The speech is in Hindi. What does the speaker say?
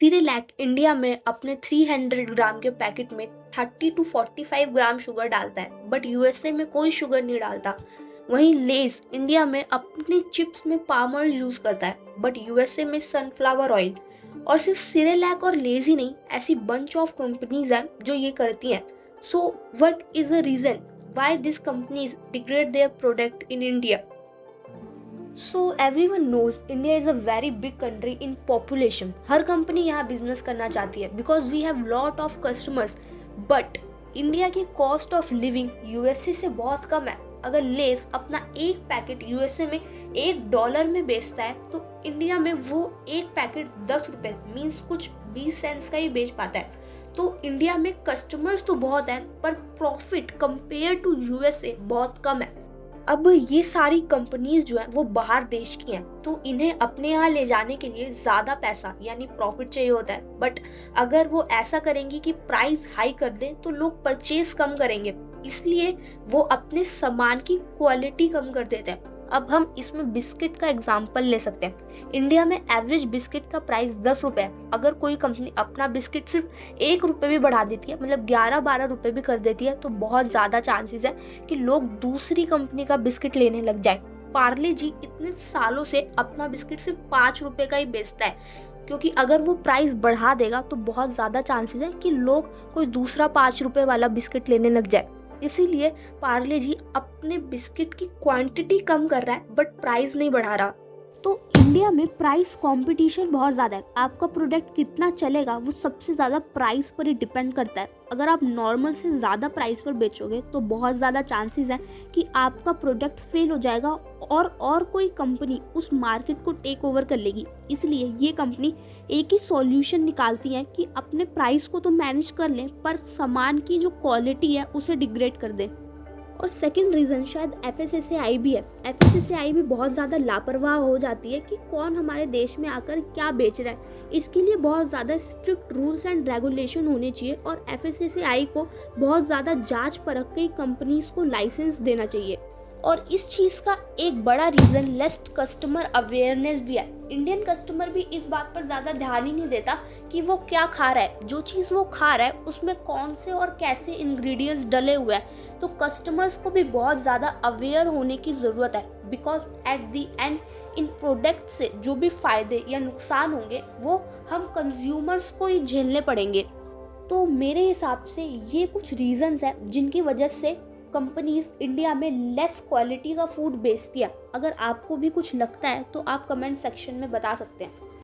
सिरेलैक इंडिया में अपने 300 ग्राम के पैकेट में 30 to 45 ग्राम शुगर डालता है, बट यूएसए में कोई शुगर नहीं डालता। वहीं लेस इंडिया में अपने चिप्स में पाम ऑयल यूज करता है, बट यूएसए में सनफ्लावर ऑयल। और सिर्फ सिरेलैक और लेस ही नहीं, ऐसी बंच ऑफ कंपनीज हैं जो ये करती हैं। So what is the reason why this companies degrade their product in India? So everyone knows India is a very big country in population. हर कंपनी यहाँ बिजनेस करना चाहती है because we have lot of customers. But India की कॉस्ट ऑफ लिविंग यूएसए से बहुत कम है। अगर लेस अपना एक पैकेट यूएसए में $1 में बेचता है तो इंडिया में वो एक पैकेट 10 रुपये मीन्स कुछ 20 सेंट्स का ही बेच पाता है। तो इंडिया में कस्टमर्स तो बहुत हैं पर प्रॉफिट कंपेयर टू यूएसए बहुत कम है। अब ये सारी कंपनीज जो है वो बाहर देश की हैं, तो इन्हें अपने यहाँ ले जाने के लिए ज़्यादा पैसा यानी प्रॉफिट चाहिए होता है। बट अगर वो ऐसा करेंगी कि प्राइस हाई कर दें तो लोग परचेज कम करेंगे, इसलिए वो अपने सामान की क्वालिटी कम कर देते हैं। अब हम इसमें बिस्किट का एग्जाम्पल ले सकते हैं। इंडिया में एवरेज बिस्किट का प्राइस 10 रुपये है। अगर कोई कंपनी अपना बिस्किट सिर्फ 1 रुपये भी बढ़ा देती है, मतलब 11-12 रुपये भी कर देती है, तो बहुत ज़्यादा चांसेस है कि लोग दूसरी कंपनी का बिस्किट लेने लग जाए। पार्ले जी इतने सालों से अपना बिस्किट सिर्फ 5 रुपये का ही बेचता है, क्योंकि अगर वो प्राइस बढ़ा देगा तो बहुत ज़्यादा चांसेस है कि लोग कोई दूसरा 5 रुपये वाला बिस्किट लेने लग जाए। इसीलिए पार्ले जी अपने बिस्किट की क्वांटिटी कम कर रहा है बट प्राइस नहीं बढ़ा रहा। तो इंडिया में प्राइस कंपटीशन बहुत ज़्यादा है। आपका प्रोडक्ट कितना चलेगा वो सबसे ज़्यादा प्राइस पर ही डिपेंड करता है। अगर आप नॉर्मल से ज़्यादा प्राइस पर बेचोगे तो बहुत ज़्यादा चांसेस है कि आपका प्रोडक्ट फेल हो जाएगा और कोई कंपनी उस मार्केट को टेक ओवर कर लेगी। इसलिए ये कंपनी एक ही सॉल्यूशन निकालती है कि अपने प्राइस को तो मैनेज कर लें पर सामान की जो क्वालिटी है उसे डिग्रेड कर दें। और सेकंड रीज़न शायद एफएसएसएआई भी है। एफएसएसएआई भी बहुत ज़्यादा लापरवाह हो जाती है कि कौन हमारे देश में आकर क्या बेच रहा है। इसके लिए बहुत ज़्यादा स्ट्रिक्ट रूल्स एंड रेगुलेशन होने चाहिए और एफएसएसएआई को बहुत ज़्यादा जांच परख के कंपनीज को लाइसेंस देना चाहिए। और इस चीज़ का एक बड़ा रीज़न लेस कस्टमर अवेयरनेस भी है। इंडियन कस्टमर भी इस बात पर ज़्यादा ध्यान ही नहीं देता कि वो क्या खा रहा है। जो चीज़ वो खा रहा है उसमें कौन से और कैसे इंग्रेडिएंट्स डले हुए हैं। तो कस्टमर्स को भी बहुत ज़्यादा अवेयर होने की ज़रूरत है, because at the and in product से जो भी फ़ायदे या नुकसान होंगे वो हम कंज्यूमर्स को ही झेलने पड़ेंगे। तो मेरे हिसाब से ये कुछ रीज़न्स हैं जिनकी वजह से कंपनीज इंडिया में लेस क्वालिटी का फूड बेचती है। अगर आपको भी कुछ लगता है तो आप कमेंट सेक्शन में बता सकते हैं।